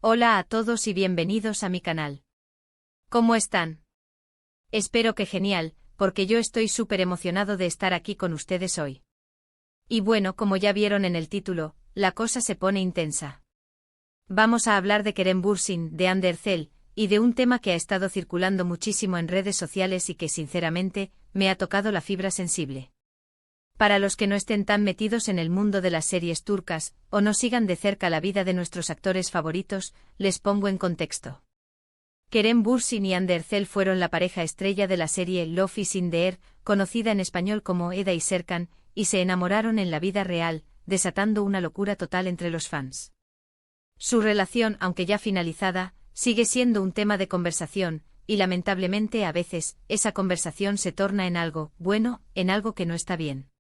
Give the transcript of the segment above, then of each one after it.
Hola a todos y bienvenidos a mi canal. ¿Cómo están? Espero que genial, porque yo estoy súper emocionado de estar aquí con ustedes hoy. Y bueno, como ya vieron en el título, la cosa se pone intensa. Vamos a hablar de Kerem Bürsin, de Andercel, y de un tema que ha estado circulando muchísimo en redes sociales y que sinceramente, me ha tocado la fibra sensible. Para los que no estén tan metidos en el mundo de las series turcas, o no sigan de cerca la vida de nuestros actores favoritos, les pongo en contexto. Kerem Bürsin y Andercel fueron la pareja estrella de la serie Love is in the Air, conocida en español como Eda y Serkan, y se enamoraron en la vida real, desatando una locura total entre los fans. Su relación, aunque ya finalizada, sigue siendo un tema de conversación, y lamentablemente a veces, esa conversación se torna en algo bueno, en algo que no está bien.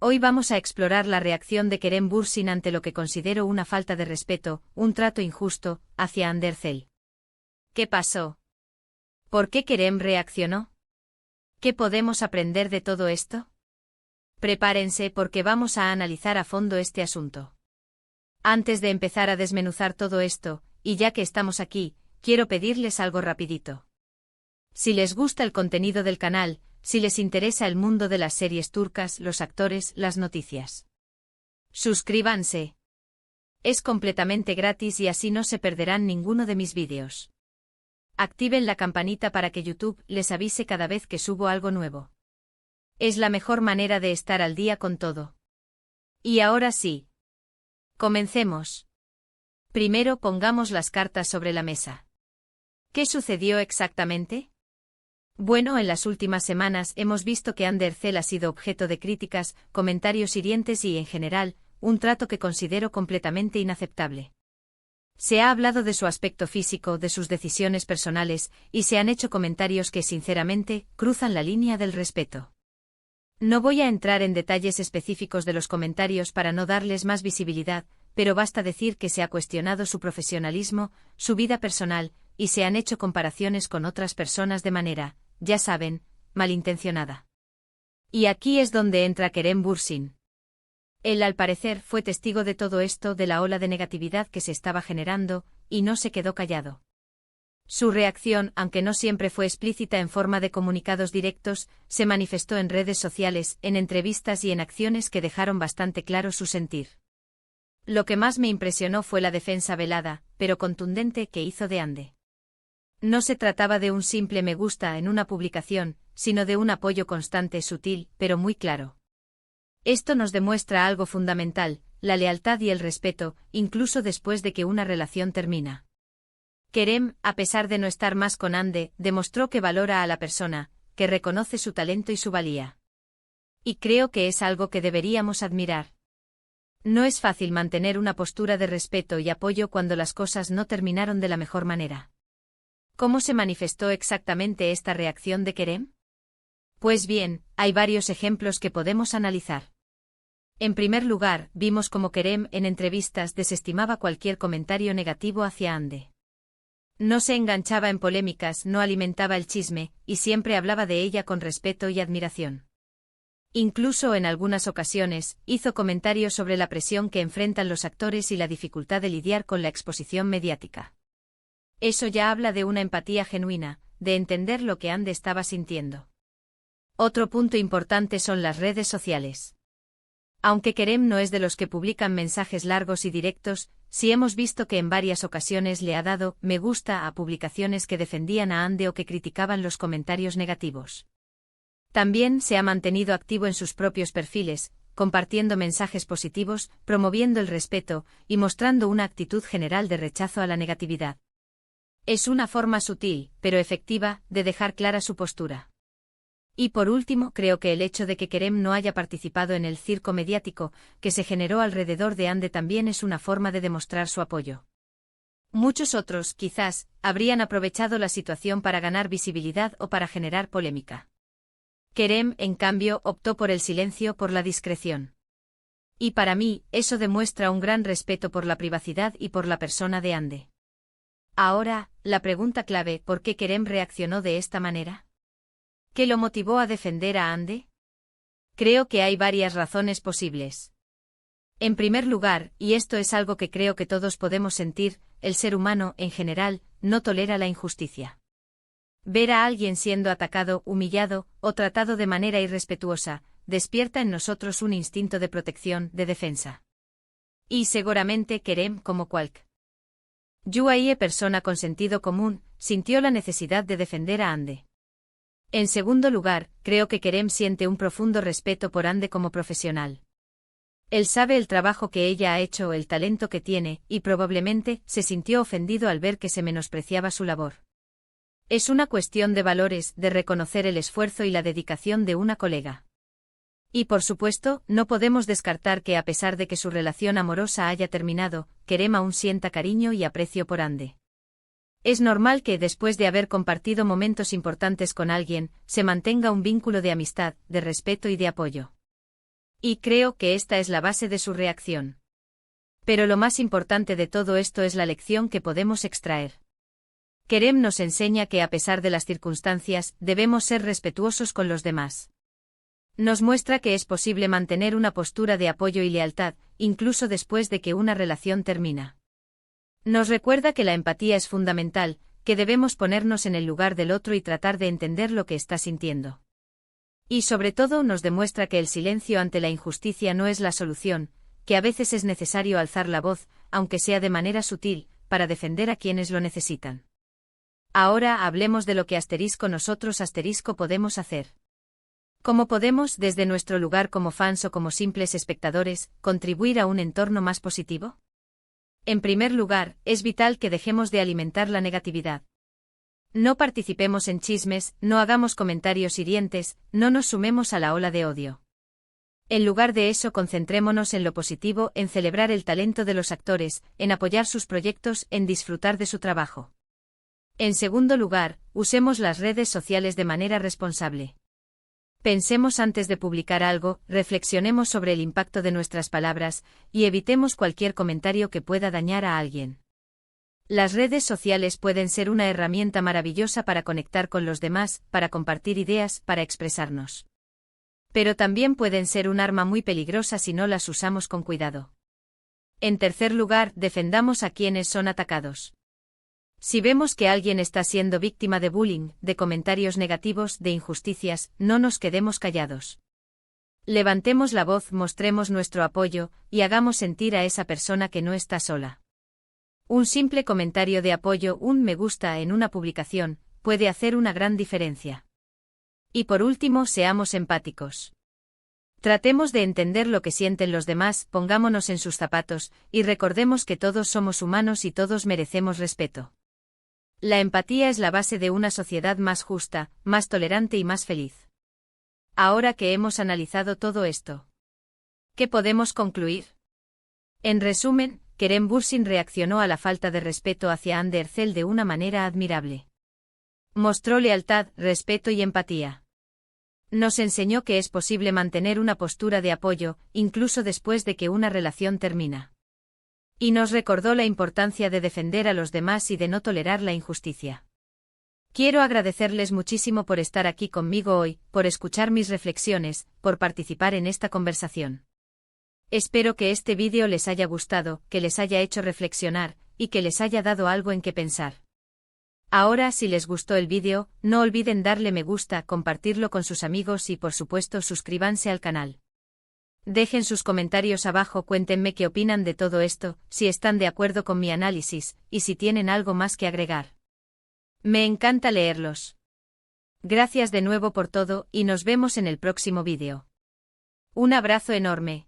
Hoy vamos a explorar la reacción de Kerem Bürsin ante lo que considero una falta de respeto, un trato injusto, hacia Andercel. ¿Qué pasó? ¿Por qué Kerem reaccionó? ¿Qué podemos aprender de todo esto? Prepárense porque vamos a analizar a fondo este asunto. Antes de empezar a desmenuzar todo esto, y ya que estamos aquí, quiero pedirles algo rapidito. Si les gusta el contenido del canal, si les interesa el mundo de las series turcas, los actores, las noticias, suscríbanse. Es completamente gratis y así no se perderán ninguno de mis vídeos. Activen la campanita para que YouTube les avise cada vez que subo algo nuevo. Es la mejor manera de estar al día con todo. Y ahora sí. Comencemos. Primero pongamos las cartas sobre la mesa. ¿Qué sucedió exactamente? Bueno, en las últimas semanas hemos visto que Andercel ha sido objeto de críticas, comentarios hirientes y, en general, un trato que considero completamente inaceptable. Se ha hablado de su aspecto físico, de sus decisiones personales, y se han hecho comentarios que, sinceramente, cruzan la línea del respeto. No voy a entrar en detalles específicos de los comentarios para no darles más visibilidad, pero basta decir que se ha cuestionado su profesionalismo, su vida personal, y se han hecho comparaciones con otras personas de manera, ya saben, malintencionada. Y aquí es donde entra Kerem Bürsin. Él al parecer fue testigo de todo esto, de la ola de negatividad que se estaba generando, y no se quedó callado. Su reacción, aunque no siempre fue explícita en forma de comunicados directos, se manifestó en redes sociales, en entrevistas y en acciones que dejaron bastante claro su sentir. Lo que más me impresionó fue la defensa velada, pero contundente, que hizo de Ande. No se trataba de un simple me gusta en una publicación, sino de un apoyo constante, sutil, pero muy claro. Esto nos demuestra algo fundamental, la lealtad y el respeto, incluso después de que una relación termina. Kerem, a pesar de no estar más con Ande, demostró que valora a la persona, que reconoce su talento y su valía. Y creo que es algo que deberíamos admirar. No es fácil mantener una postura de respeto y apoyo cuando las cosas no terminaron de la mejor manera. ¿Cómo se manifestó exactamente esta reacción de Kerem? Pues bien, hay varios ejemplos que podemos analizar. En primer lugar, vimos cómo Kerem en entrevistas desestimaba cualquier comentario negativo hacia Ande. No se enganchaba en polémicas, no alimentaba el chisme, y siempre hablaba de ella con respeto y admiración. Incluso en algunas ocasiones, hizo comentarios sobre la presión que enfrentan los actores y la dificultad de lidiar con la exposición mediática. Eso ya habla de una empatía genuina, de entender lo que Ande estaba sintiendo. Otro punto importante son las redes sociales. Aunque Kerem no es de los que publican mensajes largos y directos, sí hemos visto que en varias ocasiones le ha dado me gusta a publicaciones que defendían a Ande o que criticaban los comentarios negativos. También se ha mantenido activo en sus propios perfiles, compartiendo mensajes positivos, promoviendo el respeto, y mostrando una actitud general de rechazo a la negatividad. Es una forma sutil, pero efectiva, de dejar clara su postura. Y por último, creo que el hecho de que Kerem no haya participado en el circo mediático que se generó alrededor de Ande también es una forma de demostrar su apoyo. Muchos otros, quizás, habrían aprovechado la situación para ganar visibilidad o para generar polémica. Kerem, en cambio, optó por el silencio, por la discreción. Y para mí, eso demuestra un gran respeto por la privacidad y por la persona de Ande. Ahora, la pregunta clave, ¿por qué Kerem reaccionó de esta manera? ¿Qué lo motivó a defender a Ande? Creo que hay varias razones posibles. En primer lugar, y esto es algo que creo que todos podemos sentir, el ser humano, en general, no tolera la injusticia. Ver a alguien siendo atacado, humillado, o tratado de manera irrespetuosa, despierta en nosotros un instinto de protección, de defensa. Y seguramente Kerem, como cualquier persona con sentido común, sintió la necesidad de defender a Ande. En segundo lugar, creo que Kerem siente un profundo respeto por Ande como profesional. Él sabe el trabajo que ella ha hecho o el talento que tiene, y probablemente se sintió ofendido al ver que se menospreciaba su labor. Es una cuestión de valores, de reconocer el esfuerzo y la dedicación de una colega. Y por supuesto, no podemos descartar que a pesar de que su relación amorosa haya terminado, Kerem aún sienta cariño y aprecio por Ande. Es normal que, después de haber compartido momentos importantes con alguien, se mantenga un vínculo de amistad, de respeto y de apoyo. Y creo que esta es la base de su reacción. Pero lo más importante de todo esto es la lección que podemos extraer. Kerem nos enseña que a pesar de las circunstancias, debemos ser respetuosos con los demás. Nos muestra que es posible mantener una postura de apoyo y lealtad, incluso después de que una relación termina. Nos recuerda que la empatía es fundamental, que debemos ponernos en el lugar del otro y tratar de entender lo que está sintiendo. Y sobre todo nos demuestra que el silencio ante la injusticia no es la solución, que a veces es necesario alzar la voz, aunque sea de manera sutil, para defender a quienes lo necesitan. Ahora hablemos de lo que nosotros podemos hacer. ¿Cómo podemos, desde nuestro lugar como fans o como simples espectadores, contribuir a un entorno más positivo? En primer lugar, es vital que dejemos de alimentar la negatividad. No participemos en chismes, no hagamos comentarios hirientes, no nos sumemos a la ola de odio. En lugar de eso, concentrémonos en lo positivo, en celebrar el talento de los actores, en apoyar sus proyectos, en disfrutar de su trabajo. En segundo lugar, usemos las redes sociales de manera responsable. Pensemos antes de publicar algo, reflexionemos sobre el impacto de nuestras palabras, y evitemos cualquier comentario que pueda dañar a alguien. Las redes sociales pueden ser una herramienta maravillosa para conectar con los demás, para compartir ideas, para expresarnos. Pero también pueden ser un arma muy peligrosa si no las usamos con cuidado. En tercer lugar, defendamos a quienes son atacados. Si vemos que alguien está siendo víctima de bullying, de comentarios negativos, de injusticias, no nos quedemos callados. Levantemos la voz, mostremos nuestro apoyo, y hagamos sentir a esa persona que no está sola. Un simple comentario de apoyo, un me gusta en una publicación, puede hacer una gran diferencia. Y por último, seamos empáticos. Tratemos de entender lo que sienten los demás, pongámonos en sus zapatos, y recordemos que todos somos humanos y todos merecemos respeto. La empatía es la base de una sociedad más justa, más tolerante y más feliz. Ahora que hemos analizado todo esto, ¿qué podemos concluir? En resumen, Kerem Bürsin reaccionó a la falta de respeto hacia Hande Erçel de una manera admirable. Mostró lealtad, respeto y empatía. Nos enseñó que es posible mantener una postura de apoyo, incluso después de que una relación termina. Y nos recordó la importancia de defender a los demás y de no tolerar la injusticia. Quiero agradecerles muchísimo por estar aquí conmigo hoy, por escuchar mis reflexiones, por participar en esta conversación. Espero que este vídeo les haya gustado, que les haya hecho reflexionar, y que les haya dado algo en qué pensar. Ahora, si les gustó el vídeo, no olviden darle me gusta, compartirlo con sus amigos y por supuesto suscríbanse al canal. Dejen sus comentarios abajo, cuéntenme qué opinan de todo esto, si están de acuerdo con mi análisis, y si tienen algo más que agregar. Me encanta leerlos. Gracias de nuevo por todo, y nos vemos en el próximo vídeo. Un abrazo enorme.